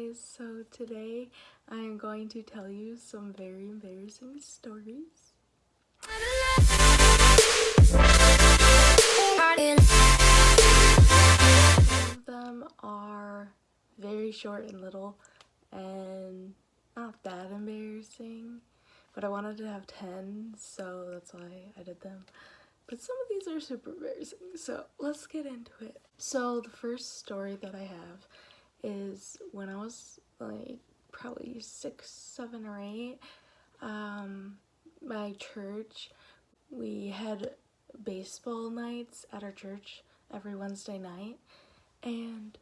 guys, so today I am going to tell you some very embarrassing stories. Some of them are very short and little and not that embarrassing, but I wanted to have 10, so that's why I did them. But some of these are super embarrassing, so let's get into it. So the first story that I have is when I was like probably 6, 7, or 8. My church, we had baseball nights at our church every Wednesday night, and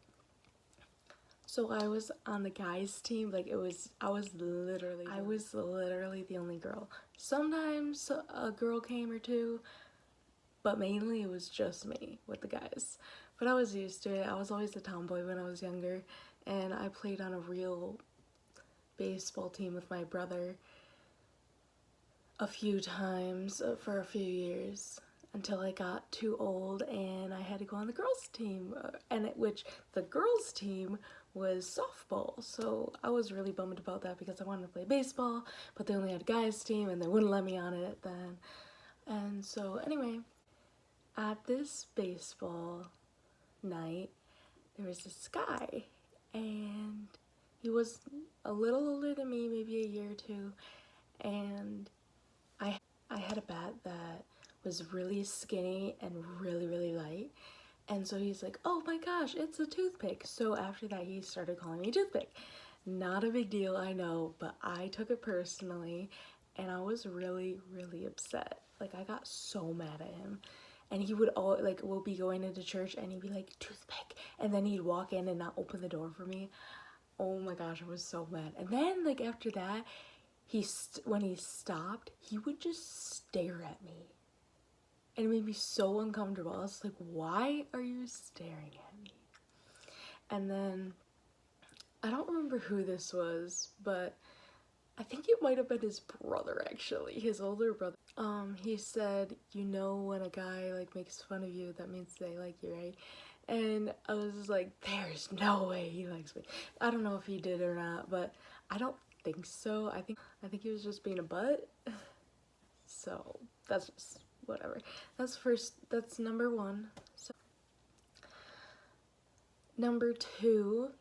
so I was on the guys team. Like I was literally the only girl. Sometimes a girl came or two, but mainly it was just me with the guys. But I was used to it. I was always a tomboy when I was younger, and I played on a real baseball team with my brother a few times for a few years until I got too old and I had to go on the girls team, which the girls team was softball. So I was really bummed about that because I wanted to play baseball, but they only had a guys team and they wouldn't let me on it then. And so anyway, at this baseball night, there was this guy, and he was a little older than me, maybe a year or two, and I had a bat that was really skinny and really, really light. And so he's like, oh my gosh, it's a toothpick. So after that, he started calling me toothpick. Not a big deal, I know, but I took it personally, and I was really, really upset. Like, I got so mad at him. And he would we'll be going into church and he'd be like, toothpick. And then he'd walk in and not open the door for me. Oh my gosh, I was so mad. And then, like, after that, when he stopped, he would just stare at me. And it made me so uncomfortable. I was like, why are you staring at me? And then, I don't remember who this was, but I think it might have been his brother, actually, his older brother. He said, you know, when a guy like makes fun of you, that means they like you, right? And I was just like, there's no way he likes me. I don't know if he did or not, but I don't think so. I think he was just being a butt. So that's just whatever. That's number 1. So number 2.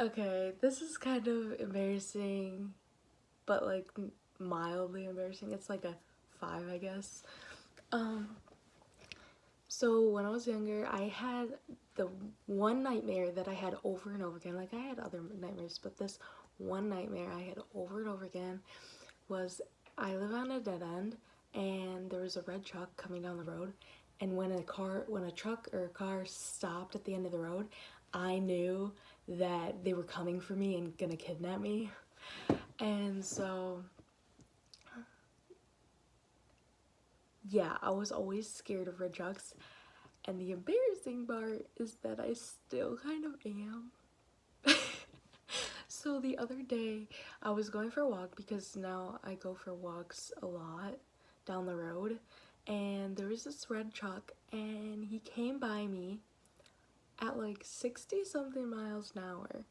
Okay, this is kind of embarrassing, but like mildly embarrassing. It's like a 5, I guess. So when I was younger, I had the one nightmare that I had over and over again. Like, I had other nightmares, but this one nightmare I had over and over again was I live on a dead end, and there was a red truck coming down the road, and when a truck or a car stopped at the end of the road, I knew that they were coming for me and gonna kidnap me. And so yeah, I was always scared of red trucks. And the embarrassing part is that I still kind of am. So the other day, I was going for a walk because now I go for walks a lot down the road. And there was this red truck, and he came by me at like 60 something miles an hour.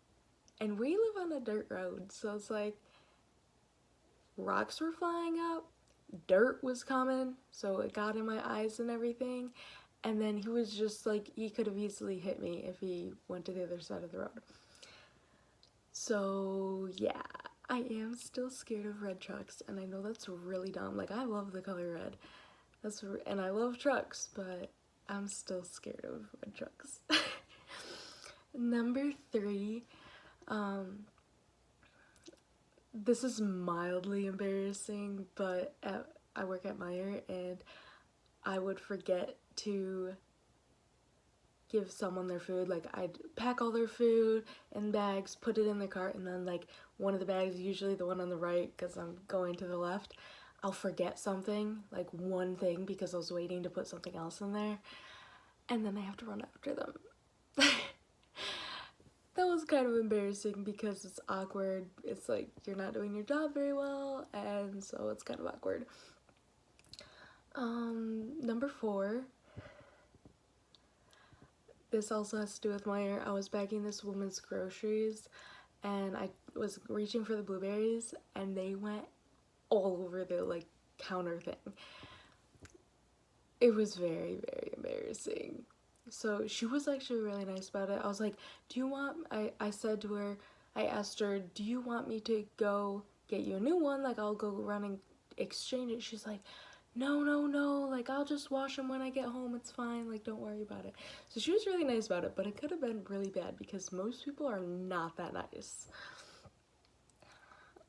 And we live on a dirt road, so it's like rocks were flying up, dirt was coming, so it got in my eyes and everything. And then he was just like, he could have easily hit me if he went to the other side of the road. So yeah, I am still scared of red trucks, and I know that's really dumb. Like, I love the color red, and I love trucks, but I'm still scared of red trucks. Number 3, this is mildly embarrassing, but I work at Meijer, and I would forget to give someone their food. Like, I'd pack all their food in bags, put it in their cart, and then like one of the bags, usually the one on the right because I'm going to the left, I'll forget something, like one thing, because I was waiting to put something else in there, and then I have to run after them. That was kind of embarrassing because it's awkward. It's like you're not doing your job very well, and so it's kind of awkward. Number 4, this also has to do with my hair. I was bagging this woman's groceries and I was reaching for the blueberries and they went all over the like counter thing. It was very, very embarrassing. So she was actually really nice about it. I was like, do you want, I said to her, I asked her, do you want me to go get you a new one? Like, I'll go run and exchange it. She's like, no, no, no, like, I'll just wash them when I get home. It's fine. Like, don't worry about it. So she was really nice about it, but it could have been really bad because most people are not that nice.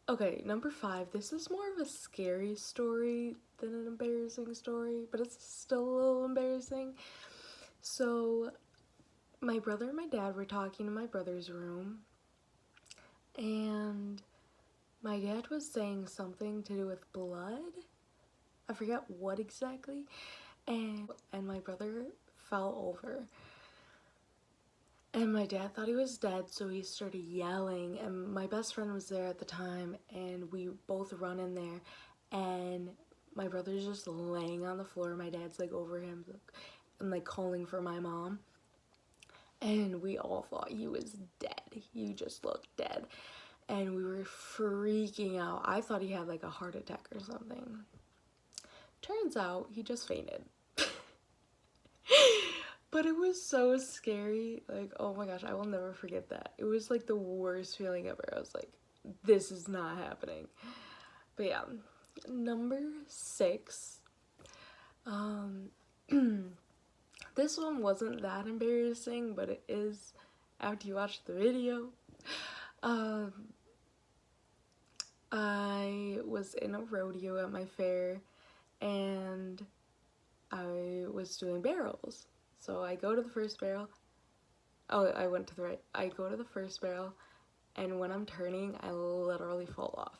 Okay, number 5. This is more of a scary story than an embarrassing story, but it's still a little embarrassing. So, my brother and my dad were talking in my brother's room, and my dad was saying something to do with blood. I forget what exactly. And my brother fell over. And my dad thought he was dead, so he started yelling. And my best friend was there at the time, and we both run in there. And my brother's just laying on the floor. My dad's like over him and like calling for my mom. And we all thought he was dead. He just looked dead. And we were freaking out. I thought he had like a heart attack or something. Turns out he just fainted. But it was so scary. Like, oh my gosh, I will never forget that. It was like the worst feeling ever. I was like, this is not happening. But yeah, number 6. This one wasn't that embarrassing, but it is after you watch the video. I was in a rodeo at my fair and I was doing barrels. So I go to the first barrel. Oh, I went to the right. I go to the first barrel, and when I'm turning, I literally fall off.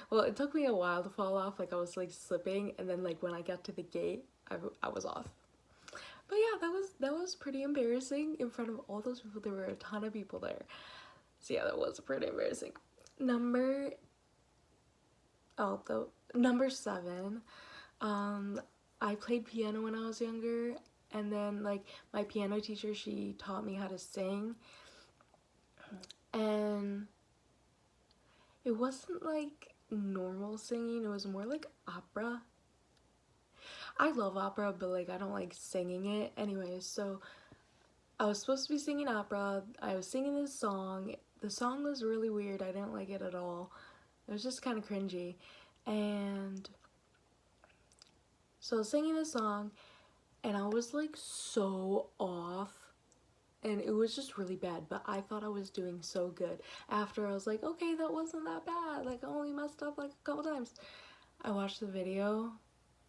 Well, it took me a while to fall off. Like, I was like slipping, and then like when I got to the gate, I was off. But yeah, that was pretty embarrassing in front of all those people. There were a ton of people there. So yeah, that was pretty embarrassing. Number 7. I played piano when I was younger, and then like my piano teacher, she taught me how to sing, and it wasn't like normal singing, it was more like opera. I love opera, but like I don't like singing it. Anyways, so I was supposed to be singing opera. I was singing this song. The song was really weird. I didn't like it at all. It was just kind of cringy. And so I was singing this song, and I was like so off. And it was just really bad, but I thought I was doing so good. After I was like, okay, that wasn't that bad. Like, I only messed up like a couple times. I watched the video,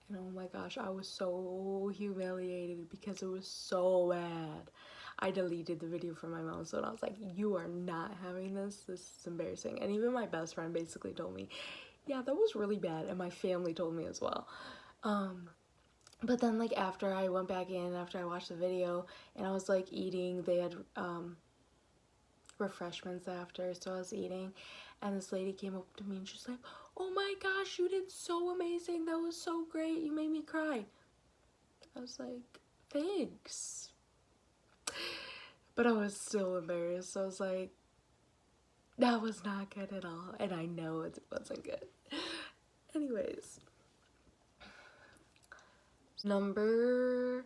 and oh my gosh, I was so humiliated because it was so bad. I deleted the video from my mom's phone. I was like, you are not having this. This is embarrassing. And even my best friend basically told me, yeah, that was really bad. And my family told me as well. But then like after I went back in, after I watched the video, and I was like eating, they had refreshments after, so I was eating, and this lady came up to me and she's like, oh my gosh, you did so amazing, that was so great, you made me cry. I was like, thanks. But I was still embarrassed. So I was like, that was not good at all, and I know it wasn't good. Anyways, number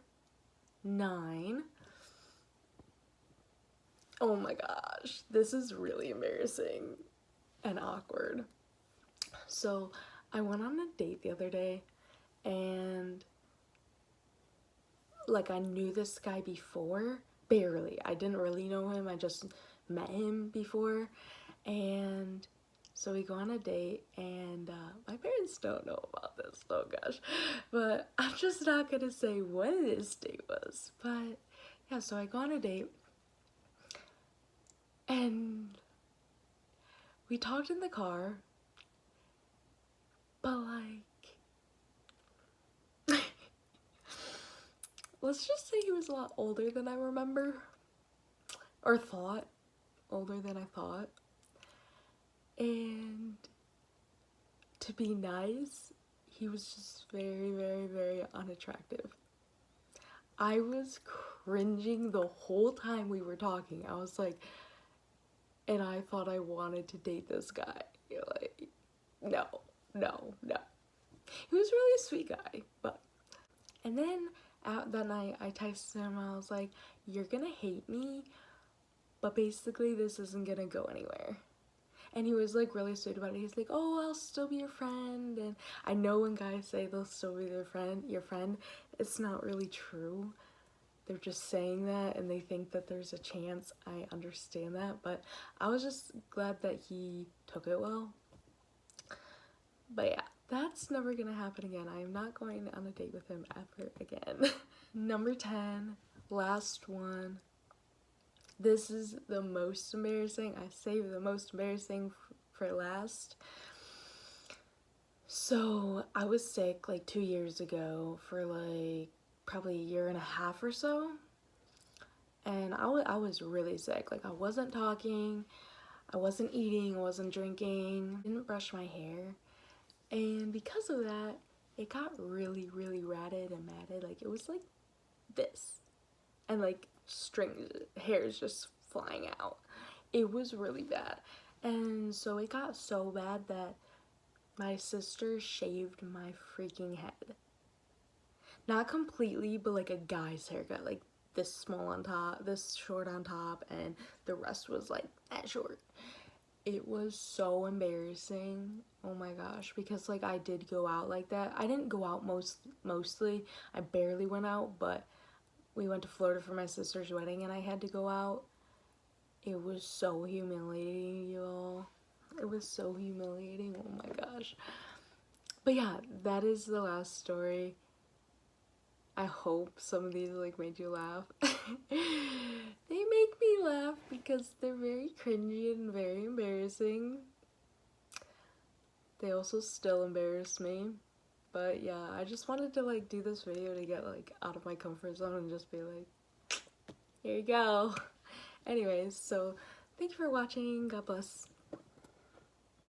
9. Oh my gosh, this is really embarrassing and awkward. So I went on a date the other day, and like I knew this guy before, barely. I didn't really know him, I just met him before. And so we go on a date, and my parents don't know about this, oh gosh, but I'm just not gonna say what this date was. But yeah, so I go on a date, and we talked in the car, but like, let's just say he was a lot older than I remember, or thought, older than I thought. And to be nice, he was just very, very, very unattractive. I was cringing the whole time we were talking. I was like, and I thought I wanted to date this guy. Like, no, no, no. He was really a sweet guy, but. And then out that night, I texted him. I was like, "You're gonna hate me, but basically this isn't gonna go anywhere." And he was like really sweet about it. He's like, "Oh, I'll still be your friend." And I know when guys say they'll still be your friend, it's not really true. They're just saying that and they think that there's a chance. I understand that, but I was just glad that he took it well. But yeah, that's never gonna happen again. I am not going on a date with him ever again. Number 10, last one. This is the most embarrassing. I saved the most embarrassing for last. So I was sick like 2 years ago for like probably a year and a half or so. And I was really sick. Like, I wasn't talking, I wasn't eating, I wasn't drinking, didn't brush my hair. And because of that, it got really, really ratted and matted. Like, it was like this. And like strings, hairs just flying out. It was really bad. And so it got so bad that my sister shaved my freaking head. Not completely, but like a guy's haircut. Like this small on top, this short on top, and the rest was like that short. It was so embarrassing. Oh my gosh, because like I did go out like that. I didn't go out mostly. I barely went out, but we went to Florida for my sister's wedding and I had to go out. It was so humiliating, y'all. It was so humiliating. Oh my gosh. But yeah, that is the last story. I hope some of these like made you laugh. They make me laugh because they're very cringy and very embarrassing. They also still embarrass me. But yeah, I just wanted to like do this video to get like out of my comfort zone and just be like, here you go. Anyways, so thank you for watching. God bless.